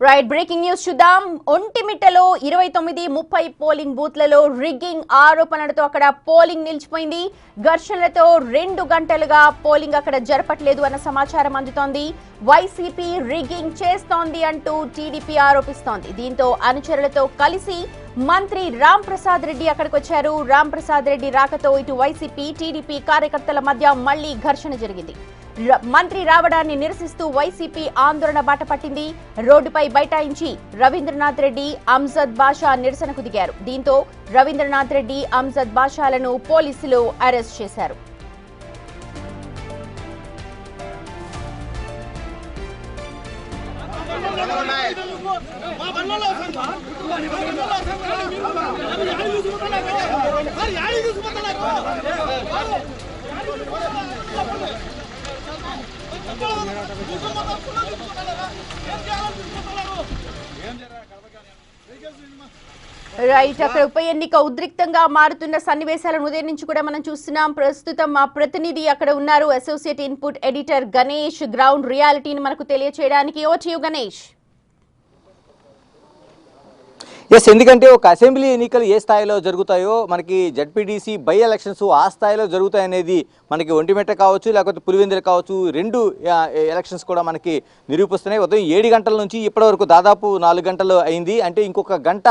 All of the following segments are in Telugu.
రైట్ బ్రేకింగ్ న్యూస్ చూద్దాం. ఒంటిమిట్టలో 29-30 పోలింగ్ బూత్లలో రిగ్గింగ్ ఆరోపణలతో అక్కడ పోలింగ్ నిలిచిపోయింది. ఘర్షణలతో 2 గంటలుగా పోలింగ్ అక్కడ జరపట్లేదు అన్న సమాచారం అందుతోంది. వైసీపీ రిగ్గింగ్ చేస్తోంది అంటూ టీడీపీ ఆరోపిస్తోంది. దీంతో అనుచరులతో కలిసి మంత్రి రామ్ ప్రసాద్ రెడ్డి అక్కడికి వచ్చారు. రామ్ ప్రసాద్ రెడ్డి రాకతో ఇటు వైసీపీ టీడీపీ కార్యకర్తల మధ్య మళ్లీ ఘర్షణ జరిగింది. మంత్రి రావడాన్ని నిరసిస్తూ వైసీపీ ఆందోళన బాట పట్టింది. రోడ్డుపై బైఠాయించి రవీంద్రనాథ్ రెడ్డి, అంజద్ బాషా నిరసనకు దిగారు. దీంతో రవీంద్రనాథ్ రెడ్డి, అంజద్ బాషాలను పోలీసులు అరెస్ట్ చేశారు. రైట్, అక్కడ ఉప ఎన్నిక ఉద్రిక్తంగా మారుతున్న సన్నివేశాలను ఉదయం నుంచి కూడా మనం చూస్తున్నాం. ప్రస్తుతం మా ప్రతినిధి అక్కడ ఉన్నారు, associate input editor Ganesh, ground రియాలిటీని మనకు తెలియచేయడానికి. Over to you Ganesh. ఎందుకంటే ఒక అసెంబ్లీ ఎన్నికలు ఏ స్థాయిలో జరుగుతాయో, మనకి జడ్పీటీసీ బై ఎలక్షన్స్ ఆ స్థాయిలో జరుగుతాయనేది మనకి ఒంటిమిట్ట కావచ్చు, లేకపోతే పులివెందులు కావచ్చు, 2 ఎలక్షన్స్ కూడా మనకి నిరూపిస్తున్నాయి. ఉదయం 7 గంటల నుంచి ఇప్పటి వరకు దాదాపు 4 గంటలు అయింది. అంటే ఇంకొక గంట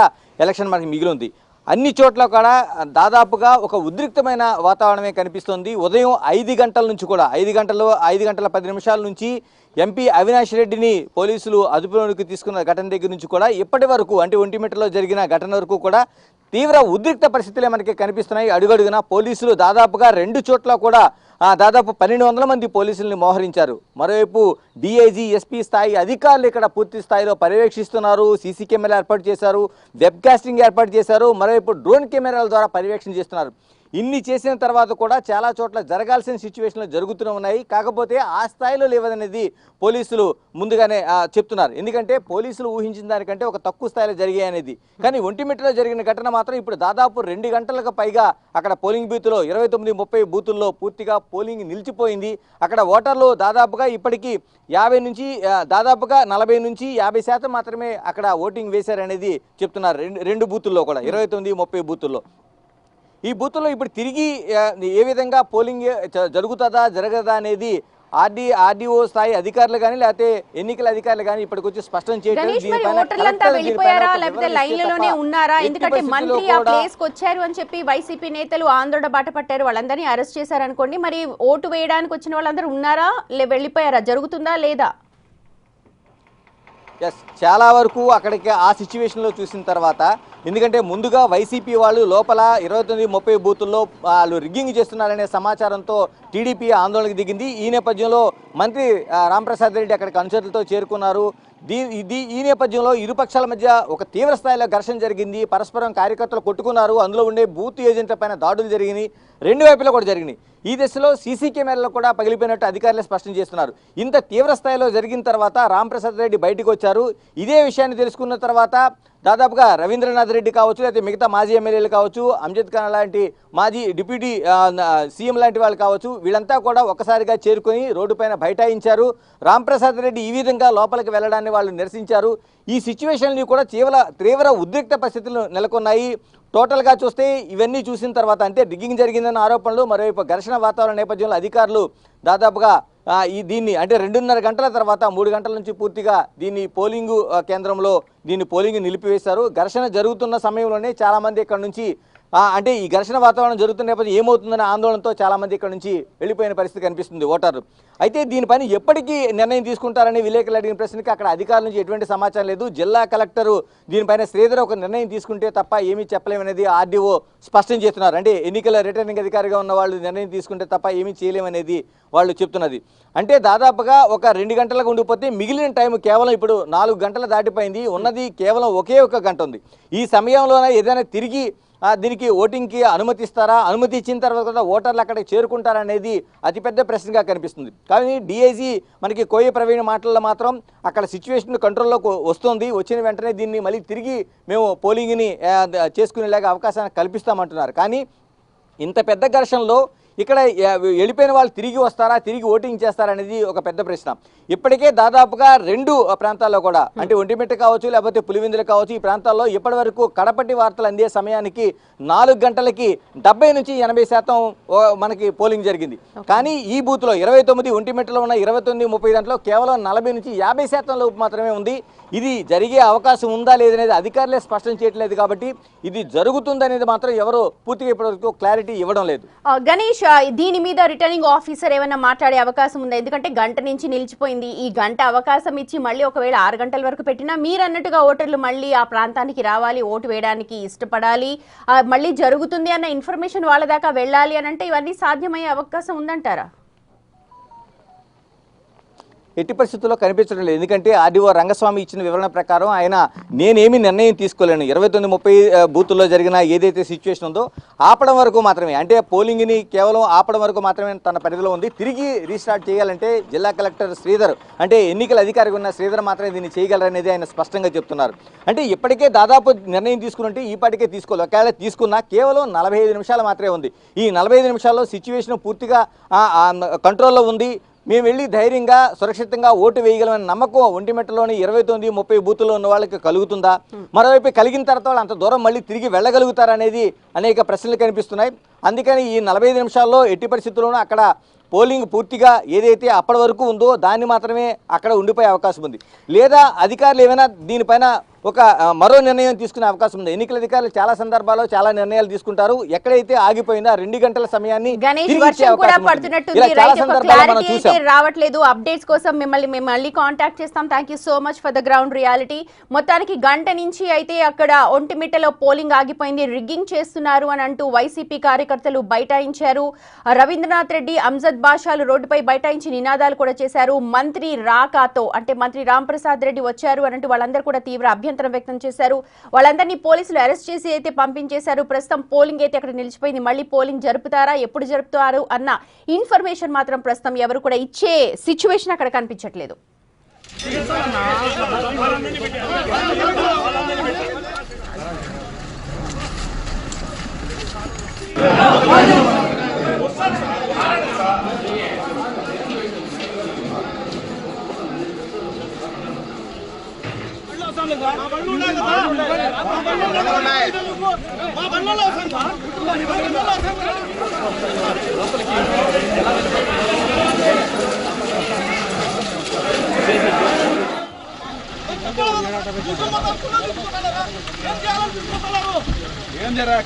ఎలక్షన్ మనకి మిగిలి ఉంది. అన్ని చోట్ల కూడా దాదాపుగా ఒక ఉద్రిక్తమైన వాతావరణమే కనిపిస్తుంది. ఉదయం 5 గంటల నుంచి కూడా 5 గంటల 10 నిమిషాల నుంచి ఎంపీ అవినాష్ రెడ్డిని పోలీసులు అదుపులోకి తీసుకున్న ఘటన దగ్గర నుంచి కూడా ఇప్పటి వరకు, అంటే ఒంటిమిట్టలో జరిగిన ఘటన వరకు కూడా తీవ్ర ఉద్రిక్త పరిస్థితులే మనకి కనిపిస్తున్నాయి. అడుగడుగున పోలీసులు దాదాపుగా 2 చోట్ల కూడా దాదాపు 1200 మంది పోలీసుల్ని మోహరించారు. మరోవైపు డీఐజీ, ఎస్పీ స్థాయి అధికారులు ఇక్కడ పూర్తి స్థాయిలో పర్యవేక్షిస్తున్నారు. సీసీ కెమెరాలు ఏర్పాటు చేశారు, వెబ్ కాస్టింగ్ ఏర్పాటు చేశారు, మరోవైపు డ్రోన్ కెమెరాల ద్వారా పర్యవేక్షణ చేస్తున్నారు. ఇన్ని చేసిన తర్వాత కూడా చాలా చోట్ల జరగాల్సిన సిచ్యువేషన్లు జరుగుతూనే ఉన్నాయి. కాకపోతే ఆ స్థాయిలో లేవదనేది పోలీసులు ముందుగానే చెప్తున్నారు. ఎందుకంటే పోలీసులు ఊహించిన దానికంటే ఒక తక్కువ స్థాయిలో జరిగాయి అనేది. కానీ ఒంటిమిట్టలో జరిగిన ఘటన మాత్రం ఇప్పుడు దాదాపు 2 గంటలకు పైగా అక్కడ పోలింగ్ బూత్లో 29-30 బూతుల్లో పూర్తిగా పోలింగ్ నిలిచిపోయింది. అక్కడ ఓటర్లు దాదాపుగా ఇప్పటికీ 50 నుంచి దాదాపుగా 40 నుంచి 50% మాత్రమే అక్కడ ఓటింగ్ వేశారనేది చెప్తున్నారు. 2 బూతుల్లో కూడా 29-30 బూతుల్లో. ఈ బూత్లో ఇప్పుడు తిరిగి ఏ విధంగా పోలింగ్ జరుగుతుందా జరగదా అనేది ఆర్డీఓ స్థాయి అధికారులు కానీ లేకపోతే ఎన్నికల అధికారులు కానీ ఇప్పటికొచ్చి స్పష్టం చేయడం. ఎందుకంటే మంత్రి ఆ ప్లేస్ కి వచ్చారు అని చెప్పి వైసీపీ నేతలు ఆందోళన బాట పట్టారు. వాళ్ళందరినీ అరెస్ట్ చేశారు అనుకోండి. మరి ఓటు వేయడానికి వచ్చిన వాళ్ళందరూ ఉన్నారా, వెళ్ళిపోయారా, జరుగుతుందా లేదా? చాలా వరకు అక్కడికి ఆ సిచ్యువేషన్లో చూసిన తర్వాత, ఎందుకంటే ముందుగా వైసీపీ వాళ్ళు లోపల 29-30 బూతుల్లో వాళ్ళు రిగ్గింగ్ చేస్తున్నారనే సమాచారంతో టీడీపీ ఆందోళనకు దిగింది. ఈ నేపథ్యంలో మంత్రి రాంప్రసాద్ రెడ్డి అక్కడికి అనుచరులతో చేరుకున్నారు. ఈ నేపథ్యంలో ఇరుపక్షాల మధ్య ఒక తీవ్ర స్థాయిలో ఘర్షణ జరిగింది. పరస్పరం కార్యకర్తలు కొట్టుకున్నారు. అందులో ఉండే బూత్ ఏజెంట్ల పైన దాడులు జరిగినాయి. 2 వైపులా కూడా జరిగినాయి. ఈ దశలో సీసీ కెమెరాలు కూడా పగిలిపోయినట్టు అధికారులు స్పష్టం చేస్తున్నారు. ఇంత తీవ్ర స్థాయిలో జరిగిన తర్వాత రాంప్రసాద్ రెడ్డి బయటకు వచ్చారు. ఇదే విషయాన్ని తెలుసుకున్న తర్వాత దాదాపుగా రవీంద్రనాథ్ రెడ్డి కావచ్చు, లేకపోతే మిగతా మాజీ ఎమ్మెల్యేలు కావచ్చు, అంజద్ ఖాన్ లాంటి మాజీ డిప్యూటీ సీఎం లాంటి వాళ్ళు కావచ్చు, వీళ్ళంతా కూడా ఒక్కసారిగా చేరుకొని రోడ్డుపైన బైఠాయించారు. రాంప్రసాద్ రెడ్డి ఈ విధంగా లోపలికి వెళ్లడాన్ని వాళ్ళు నిరసించారు. ఈ సిచ్యువేషన్ని కూడా తీవ్ర ఉద్రిక్త పరిస్థితులు నెలకొన్నాయి. టోటల్గా చూస్తే ఇవన్నీ చూసిన తర్వాత, అంటే రిగ్గింగ్ జరిగిందన్న ఆరోపణలు, మరోవైపు ఘర్షణ వాతావరణ నేపథ్యంలో అధికారులు దాదాపుగా దీన్ని అంటే 2:30 గంటల తర్వాత 3 గంటల నుంచి పూర్తిగా దీన్ని పోలింగు కేంద్రంలో పోలింగ్ నిలిపివేశారు. ఘర్షణ జరుగుతున్న సమయంలోనే చాలామంది ఇక్కడ నుంచి అంటే ఈ ఘర్షణ వాతావరణం జరుగుతున్న నేపథ్యం ఏమవుతుందనే ఆందోళనతో చాలామంది ఇక్కడ నుంచి వెళ్ళిపోయిన పరిస్థితి కనిపిస్తుంది ఓటర్లు. అయితే దీనిపైన ఎప్పటికీ నిర్ణయం తీసుకుంటారని విలేకరులు అడిగిన ప్రశ్నకి అక్కడ అధికారుల నుంచి ఎటువంటి సమాచారం లేదు. జిల్లా కలెక్టరు దీనిపైన శ్రీధర్ ఒక నిర్ణయం తీసుకుంటే తప్ప ఏమీ చెప్పలేమనేది ఆర్డీఓ స్పష్టం చేస్తున్నారు. అంటే ఎన్నికల రిటర్నింగ్ అధికారిగా ఉన్న వాళ్ళు నిర్ణయం తీసుకుంటే తప్ప ఏమీ చేయలేమనేది వాళ్ళు చెప్తున్నది. అంటే దాదాపుగా ఒక 2 గంటలకు ఉండిపోతే మిగిలిన టైం కేవలం ఇప్పుడు 4 గంటలు దాటిపోయింది. ఉన్నది కేవలం ఒకే ఒక గంట ఉంది. ఈ సమయంలోనే ఏదైనా తిరిగి దీనికి ఓటింగ్కి అనుమతిస్తారా, అనుమతి ఇచ్చిన తర్వాత ఓటర్లు అక్కడికి చేరుకుంటారనేది అతిపెద్ద ప్రశ్నగా కనిపిస్తుంది. కానీ డీఐజీ మనకి కోయ ప్రవీణ్ మాటల్లో మాత్రం అక్కడ సిచ్యువేషన్ కంట్రోల్లోకి వస్తుంది, వచ్చిన వెంటనే దీన్ని మళ్ళీ తిరిగి మేము పోలింగ్ని చేసుకునేలాగా అవకాశాన్ని కల్పిస్తామంటున్నారు. కానీ ఇంత పెద్ద ఘర్షణలో ఇక్కడ వెళ్ళిపోయిన వాళ్ళు తిరిగి వస్తారా, తిరిగి ఓటింగ్ చేస్తారా అనేది ఒక పెద్ద ప్రశ్న. ఇప్పటికే దాదాపుగా 2 ప్రాంతాల్లో కూడా అంటే ఒంటిమిట్ట కావచ్చు లేకపోతే పులివెందులు కావచ్చు, ఈ ప్రాంతాల్లో ఇప్పటి వరకు కడపటి వార్తలు అందే సమయానికి 4 గంటలకి 70 నుంచి 80% మనకి పోలింగ్ జరిగింది. కానీ ఈ బూత్లో 29 ఒంటిమిట్టలో ఉన్న 29, 30 దాంట్లో కేవలం 40 నుంచి 50% లోపు మాత్రమే ఉంది. ఇది జరిగే అవకాశం ఉందా లేదనేది అధికారులే స్పష్టం చేయట్లేదు. కాబట్టి ఇది జరుగుతుందనేది మాత్రం ఎవరు పూర్తిగా ఇప్పటివరకు క్లారిటీ ఇవ్వడం లేదు. గణేష్, దీని మీద రిటర్నింగ్ ఆఫీసర్ ఏమైనా మాట్లాడే అవకాశం ఉందా? ఎందుకంటే గంట నుంచి నిలిచిపోయింది. ఈ గంట అవకాశం ఇచ్చి మళ్ళీ ఒకవేళ 6 గంటల వరకు పెట్టినా మీరు అన్నట్టుగా ఓటర్లు మళ్ళీ ఆ ప్రాంతానికి రావాలి, ఓటు వేయడానికి ఇష్టపడాలి, మళ్ళీ జరుగుతుంది అన్న ఇన్ఫర్మేషన్ వాళ్ళ దాకా వెళ్ళాలి అని అంటే ఇవన్నీ సాధ్యమయ్యే అవకాశం ఉందంటారా? ఎట్టి పరిస్థితుల్లో కనిపించడం లేదు. ఎందుకంటే ఆర్డీఓ రంగస్వామి ఇచ్చిన వివరణ ప్రకారం ఆయన నేనేమి నిర్ణయం తీసుకోలేను, 29-30 బూతుల్లో జరిగిన ఏదైతే సిచ్యువేషన్ ఉందో ఆపడం వరకు మాత్రమే, అంటే పోలింగ్ని కేవలం ఆపడం వరకు మాత్రమే తన పరిధిలో ఉంది. తిరిగి రీస్టార్ట్ చేయాలంటే జిల్లా కలెక్టర్ శ్రీధర్, అంటే ఎన్నికల అధికారిగా ఉన్న శ్రీధర్ మాత్రమే దీన్ని చేయగలరనేది ఆయన స్పష్టంగా చెప్తున్నారు. అంటే ఇప్పటికే దాదాపు నిర్ణయం తీసుకున్నట్టు ఈపాటికే తీసుకోవాలి. ఒకవేళ తీసుకున్నా కేవలం 45 నిమిషాలు మాత్రమే ఉంది. ఈ 45 నిమిషాల్లో సిచ్యువేషన్ పూర్తిగా కంట్రోల్లో ఉంది. మేము వెళ్ళి ధైర్యంగా సురక్షితంగా ఓటు వేయగలమని నమ్మకం ఒంటిమిట్టలోని 29, 30 బూతుల్లో ఉన్న వాళ్ళకి కలుగుతుందా? మరోవైపు కలిగిన తర్వాత వాళ్ళు అంత దూరం మళ్ళీ తిరిగి వెళ్ళగలుగుతారనేది అనేక ప్రశ్నలు కనిపిస్తున్నాయి. అందుకని ఈ 45 నిమిషాల్లో ఎట్టి పరిస్థితుల్లోనూ అక్కడ పోలింగ్ పూర్తిగా ఏదైతే అప్పటి వరకు ఉందో దాన్ని మాత్రమే అక్కడ ఉండిపోయే అవకాశం ఉంది. లేదా అధికారులు ఏమైనా దీనిపైన ఒక మరో నిర్ణయం తీసుకునే అవకాశం ఉంది. ఎన్నికల అధికారులు చాలా సందర్భాల్లో చాలా నిర్ణయాలు తీసుకుంటారు. ఎక్కడైతే ఆగిపోయిందో 2 గంటల సమయాన్ని రావట్లేదు. అప్డేట్స్ కోసం మిమ్మల్ని మళ్ళీ కాంటాక్ట్ చేస్తాం. Thank you so much for the ground reality. మొత్తానికి గంట నుంచి అయితే అక్కడ ఒంటిమిట్టలో పోలింగ్ ఆగిపోయింది, రిగ్గింగ్ చేస్తున్నారు అని అంటూ వైసీపీ కార్యకర్తలు బైఠాయించారు. రవీంద్రనాథ్ రెడ్డి, అంజద్ బాషాలు రోడ్డుపై బైఠాయించి నినాదాలు కూడా చేశారు. మంత్రి రాకాతో అంటే మంత్రి రాంప్రసాద్ రెడ్డి వచ్చారు అని అంటూ వాళ్ళందరూ కూడా తీవ్ర అభ్యంతరం వ్యక్తం చేశారు. వాళ్ళందరినీ పోలీసులు అరెస్ట్ చేసి అయితే పంపించేశారు. ప్రస్తుతం పోలింగ్ అయితే అక్కడ నిలిచిపోయింది. మళ్ళీ పోలింగ్ జరుపుతారా, ఎప్పుడు జరుపుతారు అన్న ఇన్ఫర్మేషన్ మాత్రం ప్రస్తుతం ఎవరు కూడా ఇచ్చే సిచ్యువేషన్ అక్కడ కనిపించట్లేదు. ఏం జరగ